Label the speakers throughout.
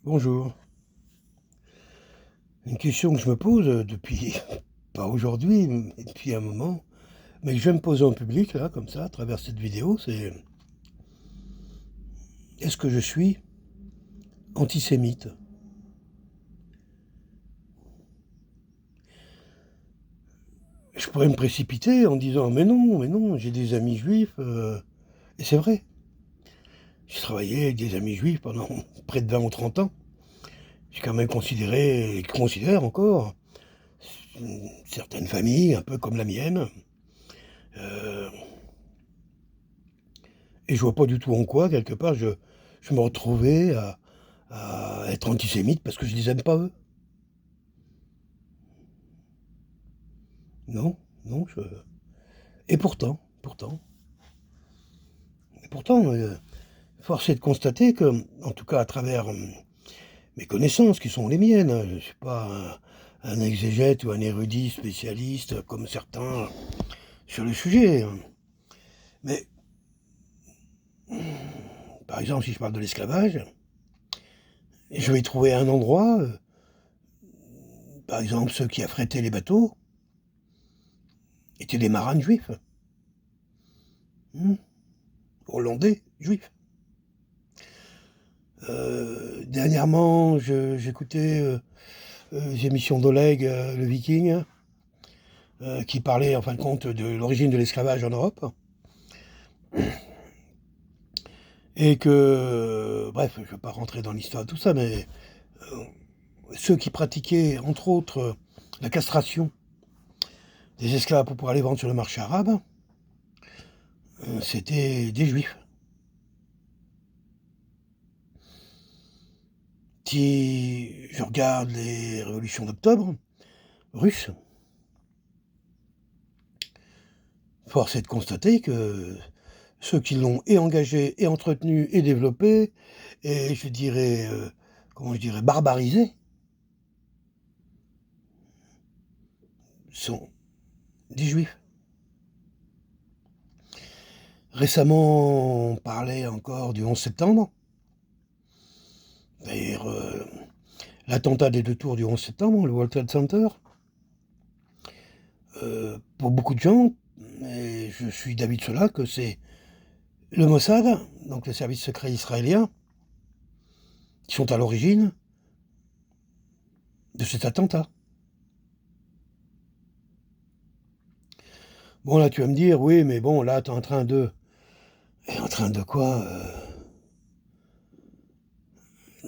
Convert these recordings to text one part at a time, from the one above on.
Speaker 1: Bonjour. Une question que je me pose depuis, pas aujourd'hui, mais depuis un moment, mais que je vais me poser en public, là, comme ça, à travers cette vidéo, c'est est-ce que je suis antisémite? Je pourrais me précipiter en disant mais non, j'ai des amis juifs, et c'est vrai. J'ai travaillé avec des amis juifs pendant près de 20 ou 30 ans. J'ai quand même considéré, et considère encore, certaines familles, un peu comme la mienne, euh, et je vois pas du tout en quoi, quelque part, je me retrouvais à être antisémite parce que je les aime pas eux. Non, non, et pourtant, force est de constater que, en tout cas à travers, mes connaissances qui sont les miennes, hein, je suis pas un exégète ou un érudit spécialiste comme certains sur le sujet, hein. Mais, par exemple, si je parle de l'esclavage, je vais trouver un endroit, par exemple ceux qui affrétaient les bateaux étaient des marins juifs, mmh, hollandais juifs. Dernièrement, j'écoutais, les émissions d'Oleg, le Viking, qui parlait en fin de compte de l'origine de l'esclavage en Europe et que, bref, je ne vais pas rentrer dans l'histoire de tout ça, mais ceux qui pratiquaient, entre autres, la castration des esclaves pour pouvoir les vendre sur le marché arabe, c'était des juifs. Si je regarde les révolutions d'octobre russes, force est de constater que ceux qui l'ont et engagé et entretenu et développé et je dirais, comment je dirais? Barbarisé, sont des juifs. Récemment, on parlait encore du 11 septembre. D'ailleurs, l'attentat des 2 tours du 11 septembre, le World Trade Center, pour beaucoup de gens, et je suis d'avis de cela, que c'est le Mossad, donc le service secret israélien, qui sont à l'origine de cet attentat. Bon, là, tu vas me dire: «Oui, mais bon, là, tu es en train de» et en train de quoi?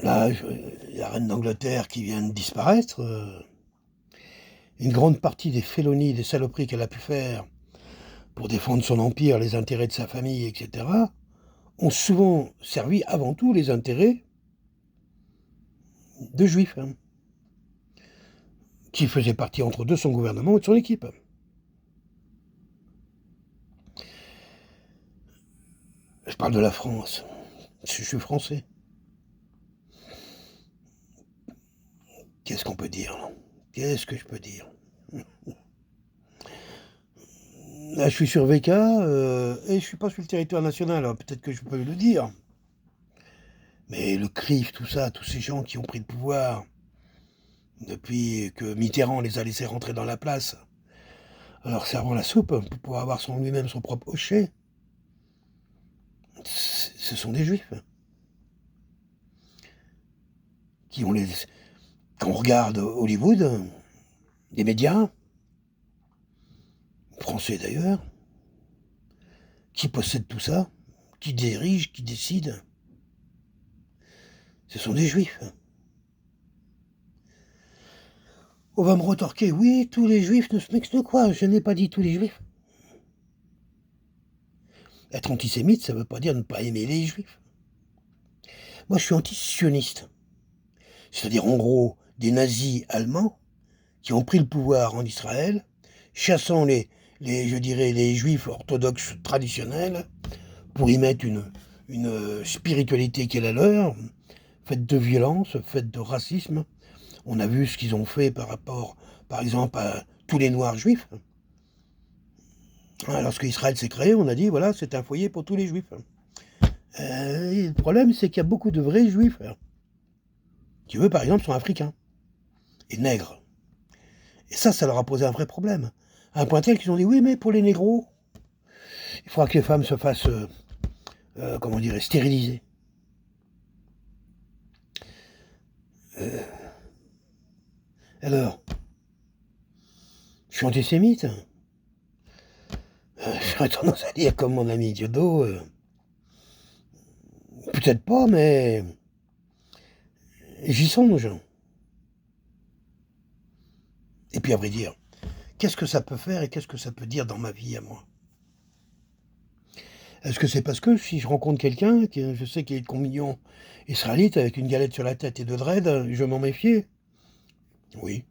Speaker 1: Là, la reine d'Angleterre qui vient de disparaître, une grande partie des félonies, des saloperies qu'elle a pu faire pour défendre son empire, les intérêts de sa famille, et cetera, ont souvent servi avant tout les intérêts de juifs, hein, qui faisaient partie entre eux de son gouvernement et de son équipe. Je parle de la France, je suis français. Qu'est-ce qu'on peut dire, non? Qu'est-ce que je peux dire? Là, je suis sur VK, et je suis pas sur le territoire national, alors peut-être que je peux le dire. Mais le CRIF, tout ça, tous ces gens qui ont pris le pouvoir depuis que Mitterrand les a laissés rentrer dans la place, en leur servant la soupe pour pouvoir avoir lui-même son propre hochet, ce sont des juifs qui ont les... Quand on regarde Hollywood, les médias, français d'ailleurs, qui possèdent tout ça, qui dirigent, qui décident, ce sont des juifs. On va me retorquer: «Oui, tous les juifs ne se mixent de quoi?» Je n'ai pas dit tous les juifs. Être antisémite, ça ne veut pas dire ne pas aimer les juifs. Moi, je suis antisioniste. C'est-à-dire, en gros, des nazis allemands qui ont pris le pouvoir en Israël, chassant je dirais, les juifs orthodoxes traditionnels pour y mettre une spiritualité qui est la leur, faite de violence, faite de racisme. On a vu ce qu'ils ont fait par rapport, par exemple, à tous les noirs juifs. Lorsque Israël s'est créé, on a dit, voilà, c'est un foyer pour tous les juifs. Le problème, c'est qu'il y a beaucoup de vrais juifs. qui eux, par exemple, sont africains et nègres. Et ça leur a posé un vrai problème. À un point tel qu'ils ont dit, oui, mais pour les négros, il faudra que les femmes se fassent, comment dire, stériliser. Alors, je suis antisémite. J'aurais tendance à dire, comme mon ami Diodo, peut-être pas, mais j'y songe. Et puis, à vrai dire, qu'est-ce que ça peut faire et qu'est-ce que ça peut dire dans ma vie à moi? Est-ce que c'est parce que si je rencontre quelqu'un, je sais qu'il est de communion israélite avec une galette sur la tête et deux dreads, je m'en méfier? Oui,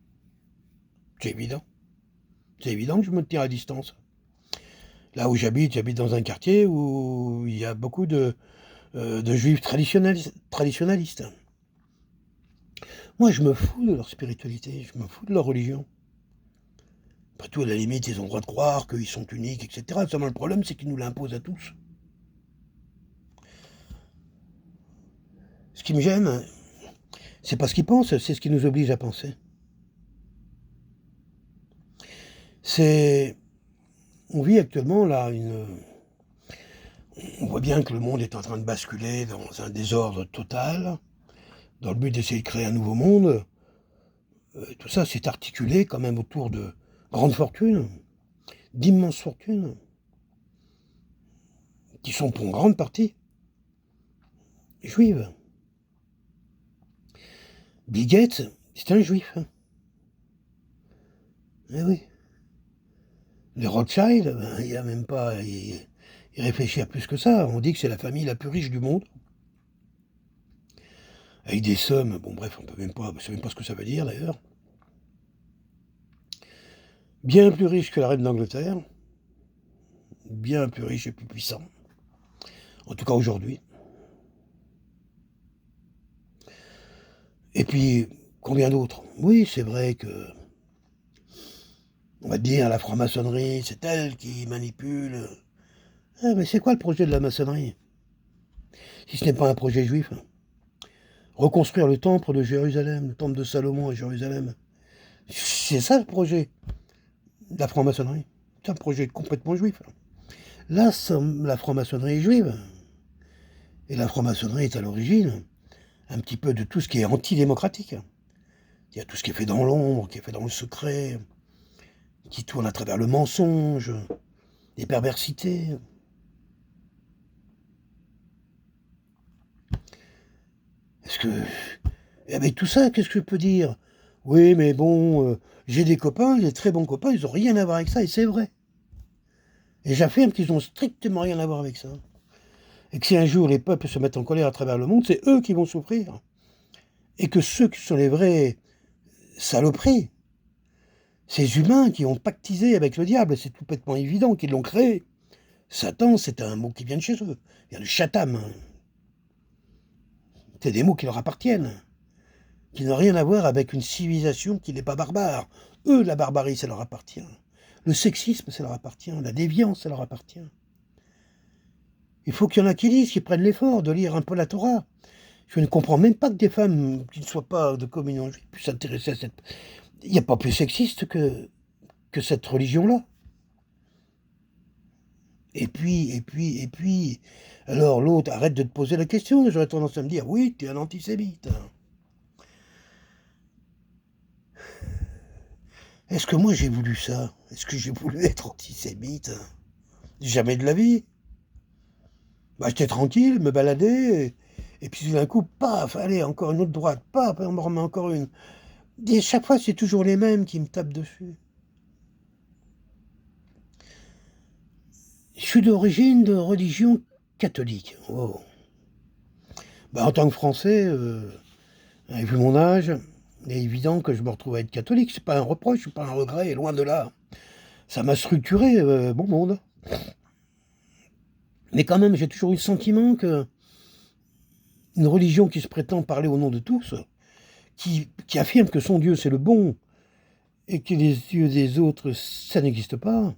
Speaker 1: c'est évident. C'est évident que je me tiens à distance. Là où j'habite dans un quartier où il y a beaucoup de juifs traditionnalistes. Moi, je me fous de leur spiritualité, je me fous de leur religion. Après tout, à la limite, ils ont le droit de croire qu'ils sont uniques, etc. Seulement, le problème, c'est qu'ils nous l'imposent à tous. Ce qui me gêne, c'est pas ce qu'ils pensent, c'est ce qui nous oblige à penser. On vit actuellement là on voit bien que le monde est en train de basculer dans un désordre total, dans le but d'essayer de créer un nouveau monde. Tout ça s'est articulé quand même autour de grandes fortunes, d'immenses fortunes, qui sont pour une grande partie juives. Bill Gates, c'est un juif. Eh oui. Les Rothschild, il n'y a même pas... Il réfléchit à plus que ça. On dit que c'est la famille la plus riche du monde. Avec des sommes, bon bref, on ne sait même pas ce que ça veut dire d'ailleurs. Bien plus riche que la reine d'Angleterre. Bien plus riche et plus puissant. En tout cas aujourd'hui. Et puis, combien d'autres? Oui, c'est vrai que, on va dire, la franc-maçonnerie, c'est elle qui manipule. Ah, mais c'est quoi le projet de la maçonnerie? Si ce n'est pas un projet juif. Reconstruire le temple de Jérusalem, le temple de Salomon à Jérusalem. C'est ça le projet de la franc-maçonnerie. C'est un projet complètement juif. Là, la franc-maçonnerie est juive. Et la franc-maçonnerie est à l'origine un petit peu de tout ce qui est antidémocratique. Il y a tout ce qui est fait dans l'ombre, qui est fait dans le secret, qui tourne à travers le mensonge, les perversités. Est-ce que... Et avec tout ça, qu'est-ce que je peux dire? Oui, mais bon, j'ai des copains, des très bons copains, ils n'ont rien à voir avec ça, et c'est vrai. Et j'affirme qu'ils n'ont strictement rien à voir avec ça. Et que si un jour les peuples se mettent en colère à travers le monde, c'est eux qui vont souffrir. Et que ceux qui sont les vrais saloperies, ces humains qui ont pactisé avec le diable, c'est complètement évident qu'ils l'ont créé. Satan, c'est un mot qui vient de chez eux. Il vient de Chatham. C'est des mots qui leur appartiennent, qui n'ont rien à voir avec une civilisation qui n'est pas barbare. Eux, la barbarie, ça leur appartient. Le sexisme, ça leur appartient. La déviance, ça leur appartient. Il faut qu'il y en a qui lisent, qui prennent l'effort de lire un peu la Torah. Je ne comprends même pas que des femmes qui ne soient pas de communion juive puissent s'intéresser à cette... Il n'y a pas plus sexiste que cette religion-là. Et puis... Alors l'autre, arrête de te poser la question. J'aurais tendance à me dire, oui, tu es un antisémite. Est-ce que moi j'ai voulu ça? Est-ce que j'ai voulu être antisémite? Jamais de la vie. Bah, j'étais tranquille, me baladais, et puis tout d'un coup, paf, allez, encore une autre droite, paf, on me remet encore une. Et chaque fois, c'est toujours les mêmes qui me tapent dessus. Je suis d'origine de religion catholique. Oh. Bah, en tant que Français, avec vu mon âge, il est évident que je me retrouve à être catholique. C'est pas un reproche, c'est pas un regret, loin de là. Ça m'a structuré, bon monde. Mais quand même, j'ai toujours eu le sentiment que une religion qui se prétend parler au nom de tous, qui affirme que son Dieu c'est le bon, et que les yeux des autres, ça n'existe pas.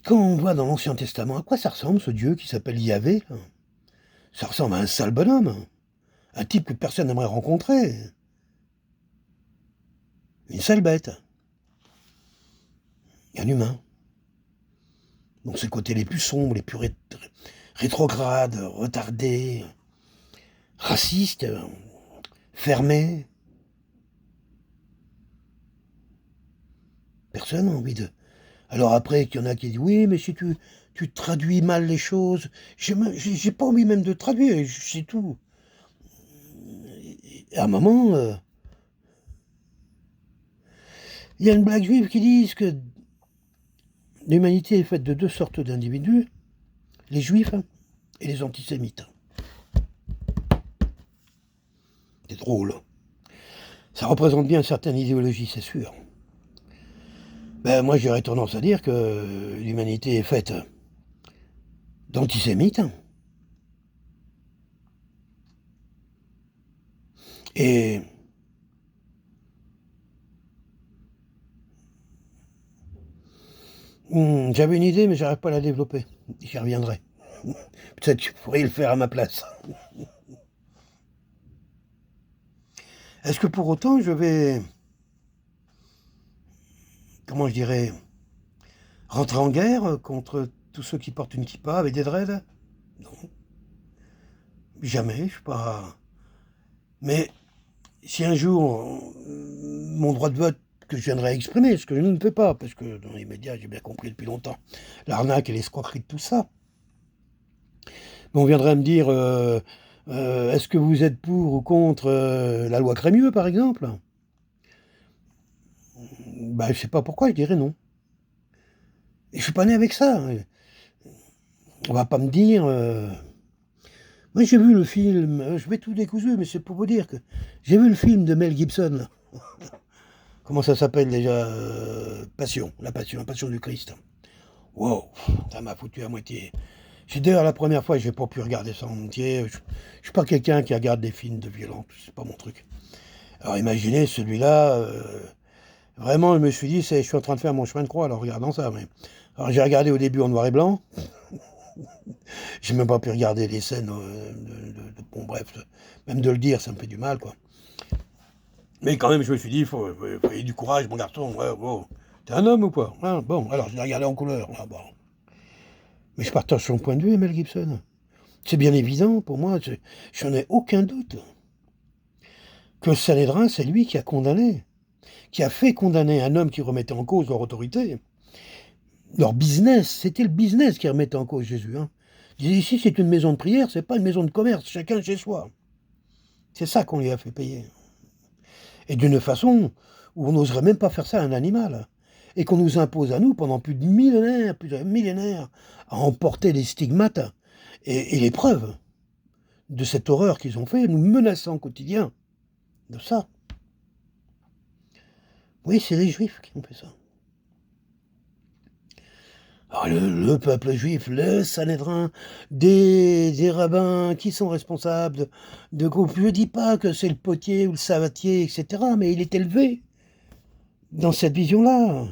Speaker 1: Quand on voit dans l'Ancien Testament, à quoi ça ressemble ce Dieu qui s'appelle Yahvé? Ça ressemble à un sale bonhomme. Un type que personne n'aimerait rencontrer. Une sale bête. Un humain. Donc ses côtés les plus sombres, les plus rétrogrades, retardés, racistes, fermés. Personne n'a envie de... Alors après, qu'il y en a qui disent, oui, mais si tu traduis mal les choses, j'ai pas envie même de traduire, c'est tout. Et à un moment, il y a une blague juive qui dit que l'humanité est faite de deux sortes d'individus, les juifs et les antisémites. C'est drôle. Ça représente bien certaines idéologies, c'est sûr. Ben, moi, j'aurais tendance à dire que l'humanité est faite d'antisémites et j'avais une idée, mais j'arrive pas à la développer. J'y reviendrai. Peut-être que tu pourrais le faire à ma place. Est-ce que pour autant je vais, comment je dirais, rentrer en guerre contre tous ceux qui portent une kippa avec des dreads? Non. Jamais, je suis pas... Mais si un jour, mon droit de vote que je viendrai exprimer, ce que je ne fais pas, parce que dans les médias, j'ai bien compris depuis longtemps, l'arnaque et l'escroquerie de tout ça. Mais on viendrait me dire, est-ce que vous êtes pour ou contre la loi Crémieux, par exemple? Ben, je sais pas pourquoi, je dirais non. Et je suis pas né avec ça. On va pas me dire... Moi, j'ai vu le film, je vais tout décousu, mais c'est pour vous dire que j'ai vu le film de Mel Gibson, là. Comment ça s'appelle déjà? Passion, la passion du Christ. Wow, ça m'a foutu à moitié. C'est d'ailleurs la première fois que j'ai pas pu regarder ça en entier. Je suis pas quelqu'un qui regarde des films de violence, c'est pas mon truc. Alors imaginez celui-là, vraiment, je me suis dit, je suis en train de faire mon chemin de croix en regardant ça. Mais... Alors j'ai regardé au début en noir et blanc. J'ai même pas pu regarder les scènes bon bref, même de le dire, ça me fait du mal, quoi. Mais quand même, je me suis dit, il faut ayez du courage, mon garçon. Ouais, wow. T'es un homme ou pas? Hein, bon, alors je l'ai regardé en couleur. Ah, bon. Mais je partage son point de vue, Mel Gibson. C'est bien évident, pour moi, j'en ai aucun doute. Que Sanhédrin, c'est lui qui a condamné, qui a fait condamner un homme qui remettait en cause leur autorité. Leur business, c'était le business qui remettait en cause Jésus. Hein. Ici, c'est une maison de prière, c'est pas une maison de commerce, chacun chez soi. C'est ça qu'on lui a fait payer. Et d'une façon où on n'oserait même pas faire ça à un animal. Et qu'on nous impose à nous, pendant plus de millénaires, à emporter les stigmates et les preuves de cette horreur qu'ils ont fait, nous menaçant au quotidien de ça. Oui, c'est les Juifs qui ont fait ça. Alors le peuple juif, le Sanhédrin, des rabbins qui sont responsables de groupes. Je ne dis pas que c'est le potier ou le savatier, etc., mais il est élevé dans cette vision-là.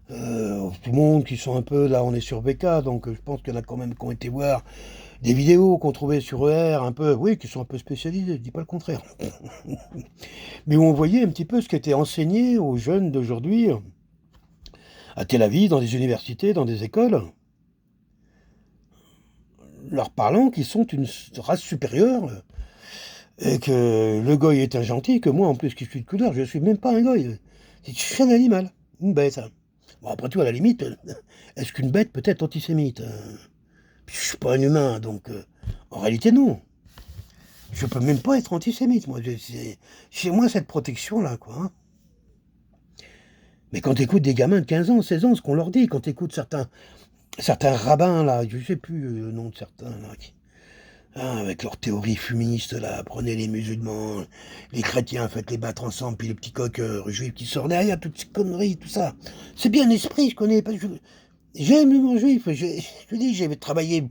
Speaker 1: Tout le monde qui sont un peu, là on est sur VK, donc je pense qu'il y en a quand même qui ont été voir des vidéos qu'on trouvait sur ER, un peu, oui, qui sont un peu spécialisés, je ne dis pas le contraire. Mais où on voyait un petit peu ce qui était enseigné aux jeunes d'aujourd'hui, à Tel Aviv, dans des universités, dans des écoles, leur parlant qu'ils sont une race supérieure, et que le goy est un gentil, que moi, en plus, qui suis de couleur, je ne suis même pas un goy. Je suis un animal, une bête. Bon, après tout, à la limite, est-ce qu'une bête peut être antisémite? Je ne suis pas un humain, donc en réalité, non. Je peux même pas être antisémite, moi. Chez moi, cette protection-là, quoi. Hein. Mais quand tu écoutes des gamins de 15 ans, 16 ans, ce qu'on leur dit, quand tu écoutes certains rabbins, là, je ne sais plus le nom de certains, là, avec leurs théories féministes, là, prenez les musulmans, les chrétiens, faites les battre ensemble, puis les petits coqs juifs qui sortent derrière, toutes ces conneries, tout ça. C'est bien l'esprit, je connais pas. J'aime l'humour juif, je dis, j'ai travaillé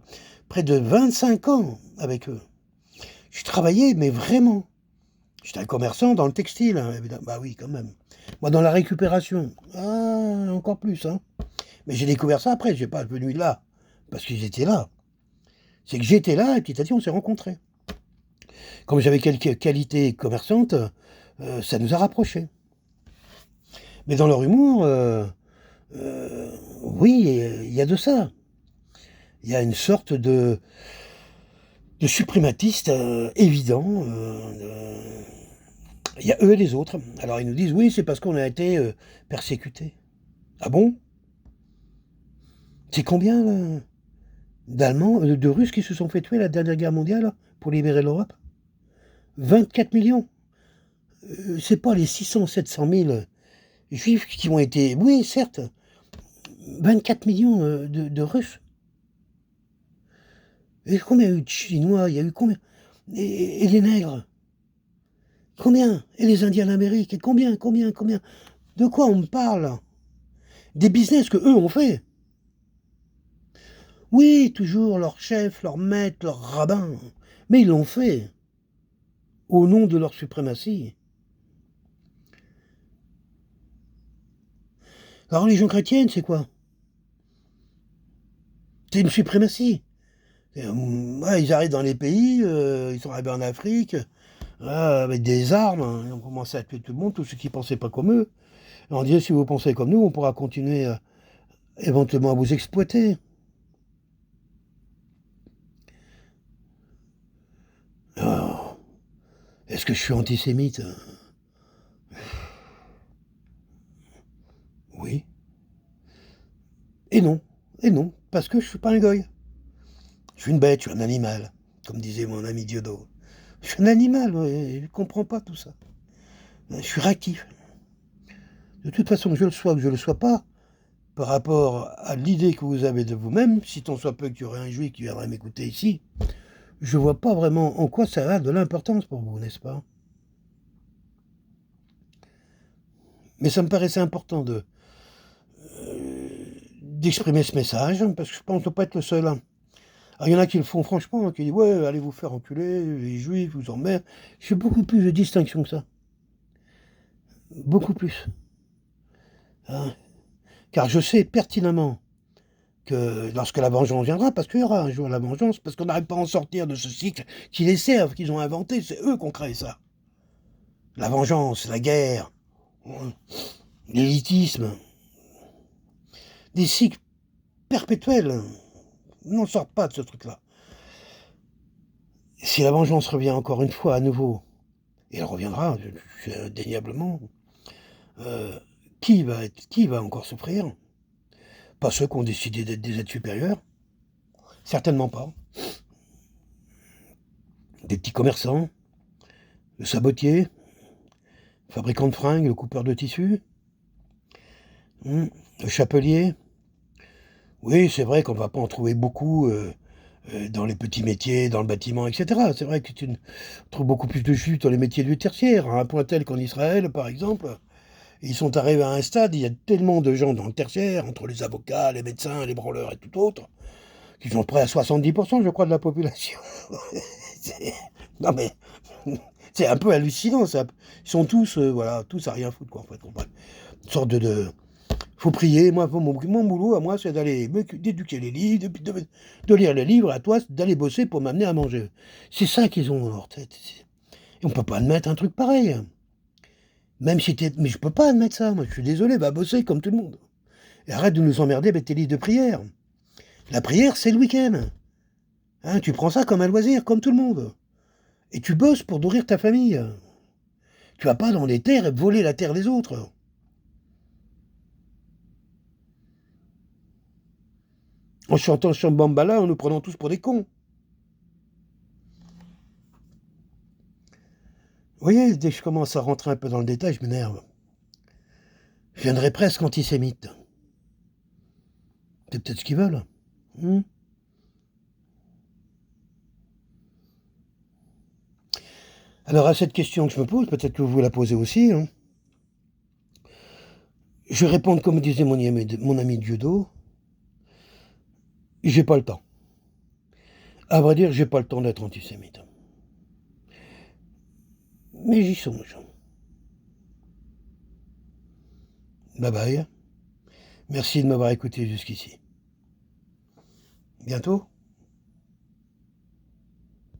Speaker 1: près de 25 ans avec eux. Je travaillais, mais vraiment. J'étais un commerçant dans le textile, hein, évidemment. Bah oui, quand même. Moi, dans la récupération. Ah, encore plus, hein. Mais j'ai découvert ça après, j'ai pas venu là, parce qu'ils étaient là. C'est que j'étais là et petit à petit on s'est rencontrés. Comme j'avais quelques qualités commerçantes, ça nous a rapprochés. Mais dans leur humour, oui, il y a de ça. Il y a une sorte de suprématiste, évident, il y a eux et les autres. Alors ils nous disent: «Oui, c'est parce qu'on a été, persécutés». Ah bon? C'est combien, d'Allemands, de Russes qui se sont fait tuer la dernière guerre mondiale pour libérer l'Europe? 24 millions. C'est pas les 600 000 à 700 000 juifs qui ont été, oui certes, 24 millions, de Russes. Et combien il y a eu de Chinois? Il y a eu combien? Et les nègres? Combien? Et les Indiens d'Amérique? Et combien? Combien? De quoi on me parle? Des business qu'eux ont fait. Oui, toujours leur chef, leur maître, leur rabbin, mais ils l'ont fait, au nom de leur suprématie. La religion chrétienne, c'est quoi? C'est une suprématie. Ouais, ils arrivent dans les pays, ils sont arrivés en Afrique, avec des armes, hein, ils ont commencé à tuer tout le monde, tous ceux qui pensaient pas comme eux. Et on disait: «Si vous pensez comme nous, on pourra continuer, éventuellement à vous exploiter». Oh, est-ce que je suis antisémite? Oui et non, parce que je suis pas un goy. Je suis une bête, je suis un animal, comme disait mon ami Dieudo. Je suis un animal, ouais, je comprends pas tout ça. Je suis réactif. De toute façon, que je le sois ou que je le sois pas, par rapport à l'idée que vous avez de vous-même, si tant soit peu qu'il y aurait un juif qui viendrait m'écouter ici, je vois pas vraiment en quoi ça a de l'importance pour vous, n'est-ce pas? Mais ça me paraissait important d'exprimer ce message, parce que je pense ne pas être le seul, hein. Alors il y en a qui le font franchement, qui disent: «Ouais, allez vous faire enculer, les juifs vous emmerdent». Je fais beaucoup plus de distinction que ça, beaucoup plus, hein. Car je sais pertinemment que lorsque la vengeance viendra, parce qu'il y aura un jour la vengeance, parce qu'on n'arrive pas à en sortir de ce cycle qui les serve, qu'ils ont inventé, c'est eux qui ont créé ça. La vengeance, la guerre, l'élitisme, des cycles perpétuels. On n'en sort pas de ce truc-là. Si la vengeance revient encore une fois à nouveau, et elle reviendra, indéniablement, heu, qui va encore souffrir? Pas ceux qui ont décidé d'être des êtres supérieurs, certainement pas. Des petits commerçants, le sabotier, le fabricant de fringues, le coupeur de tissus, le chapelier. Oui, c'est vrai qu'on va pas en trouver beaucoup, dans les petits métiers, dans le bâtiment et cetera. C'est vrai que on trouve beaucoup plus de juifs dans les métiers du tertiaire, à un point tel qu'en Israël, par exemple, ils sont arrivés à un stade, il y a tellement de gens dans le tertiaire, entre les avocats, les médecins, les branleurs et tout autre, qu'ils sont près à 70 je crois, de la population. C'est non mais c'est un peu hallucinant ça. Ils sont tous, voilà, tous à rien foutre quoi, en fait, comprendre. Une sorte de faut prier, moi mon boulot à moi, c'est d'aller d'éduquer les livres, de lire les livres, à toi, c'est d'aller bosser pour m'amener à manger. C'est ça qu'ils ont dans leur tête. Et on peut pas admettre un truc pareil. Même si mais je peux pas admettre ça, moi, je suis désolé, va bosser comme tout le monde. Et arrête de nous emmerder avec tes livres de prière. La prière, c'est le week-end. Hein, tu prends ça comme un loisir, comme tout le monde. Et tu bosses pour nourrir ta famille. Tu vas pas dans les terres et voler la terre des autres. En chantant Shambambala, en nous prenant tous pour des cons. Vous voyez, dès que je commence à rentrer un peu dans le détail, je m'énerve. Je viendrai presque antisémite. C'est peut-être ce qu'ils veulent. Mmh. Alors à cette question que je me pose, peut-être que vous vous la posez aussi, hein. Je vais répondre comme disait mon ami Dieudo, j'ai pas le temps. À vrai dire, j'ai pas le temps d'être antisémite. Mais j'y songe. Bye bye. Merci de m'avoir écouté jusqu'ici. Bientôt.